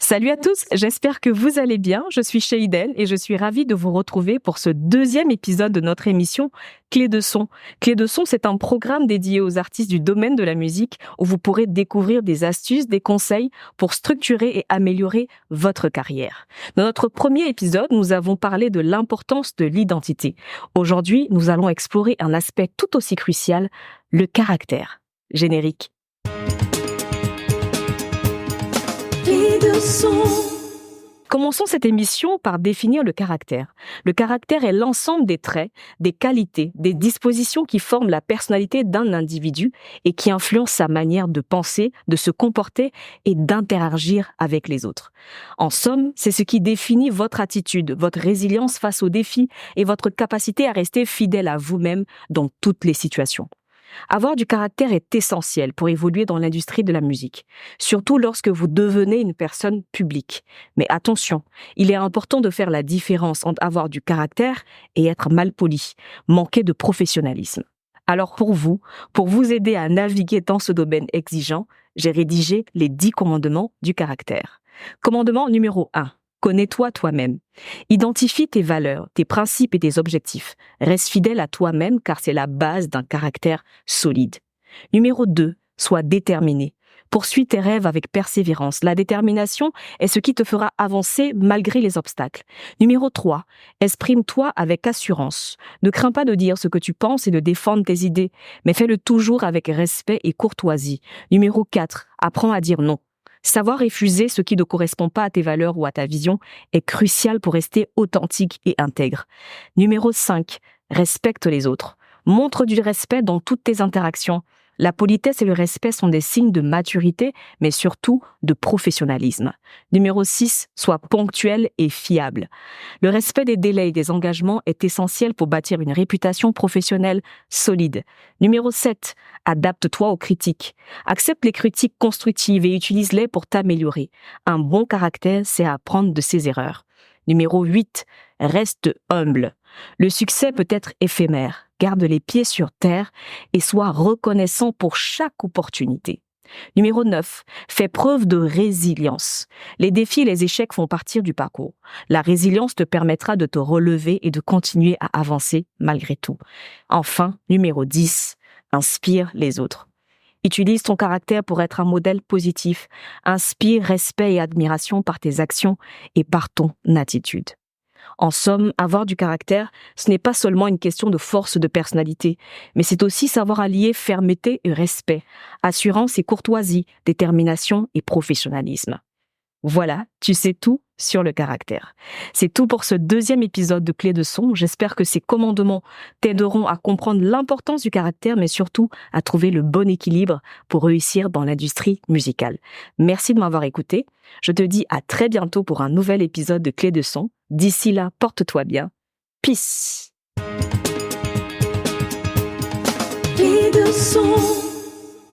Salut à tous, j'espère que vous allez bien. Je suis Sheydel et je suis ravie de vous retrouver pour ce deuxième épisode de notre émission Clé de son. Clé de son, c'est un programme dédié aux artistes du domaine de la musique où vous pourrez découvrir des astuces, des conseils pour structurer et améliorer votre carrière. Dans notre premier épisode, nous avons parlé de l'importance de l'identité. Aujourd'hui, nous allons explorer un aspect tout aussi crucial, le caractère. Générique. Commençons cette émission par définir le caractère. Le caractère est l'ensemble des traits, des qualités, des dispositions qui forment la personnalité d'un individu et qui influencent sa manière de penser, de se comporter et d'interagir avec les autres. En somme, c'est ce qui définit votre attitude, votre résilience face aux défis et votre capacité à rester fidèle à vous-même dans toutes les situations. Avoir du caractère est essentiel pour évoluer dans l'industrie de la musique, surtout lorsque vous devenez une personne publique. Mais attention, il est important de faire la différence entre avoir du caractère et être malpoli, manquer de professionnalisme. Alors pour vous aider à naviguer dans ce domaine exigeant, j'ai rédigé les 10 commandements du caractère. Commandement numéro 1. Connais-toi toi-même. Identifie tes valeurs, tes principes et tes objectifs. Reste fidèle à toi-même car c'est la base d'un caractère solide. Numéro 2. Sois déterminé. Poursuis tes rêves avec persévérance. La détermination est ce qui te fera avancer malgré les obstacles. Numéro 3. Exprime-toi avec assurance. Ne crains pas de dire ce que tu penses et de défendre tes idées, mais fais-le toujours avec respect et courtoisie. Numéro 4. Apprends à dire non. Savoir refuser ce qui ne correspond pas à tes valeurs ou à ta vision est crucial pour rester authentique et intègre. Numéro 5. Respecte les autres. Montre du respect dans toutes tes interactions. La politesse et le respect sont des signes de maturité, mais surtout de professionnalisme. Numéro 6. Sois ponctuel et fiable. Le respect des délais et des engagements est essentiel pour bâtir une réputation professionnelle solide. Numéro 7. Adapte-toi aux critiques. Accepte les critiques constructives et utilise-les pour t'améliorer. Un bon caractère, c'est apprendre de ses erreurs. Numéro 8. Reste humble. Le succès peut être éphémère. Garde les pieds sur terre et sois reconnaissant pour chaque opportunité. Numéro 9. Fais preuve de résilience. Les défis et les échecs font partie du parcours. La résilience te permettra de te relever et de continuer à avancer malgré tout. Enfin, numéro 10. Inspire les autres. Utilise ton caractère pour être un modèle positif. Inspire respect et admiration par tes actions et par ton attitude. En somme, avoir du caractère, ce n'est pas seulement une question de force de personnalité, mais c'est aussi savoir allier fermeté et respect, assurance et courtoisie, détermination et professionnalisme. Voilà, tu sais tout sur le caractère. C'est tout pour ce deuxième épisode de Clé de son. J'espère que ces commandements t'aideront à comprendre l'importance du caractère, mais surtout à trouver le bon équilibre pour réussir dans l'industrie musicale. Merci de m'avoir écouté. Je te dis à très bientôt pour un nouvel épisode de Clé de son. D'ici là, porte-toi bien. Peace. Clé de son.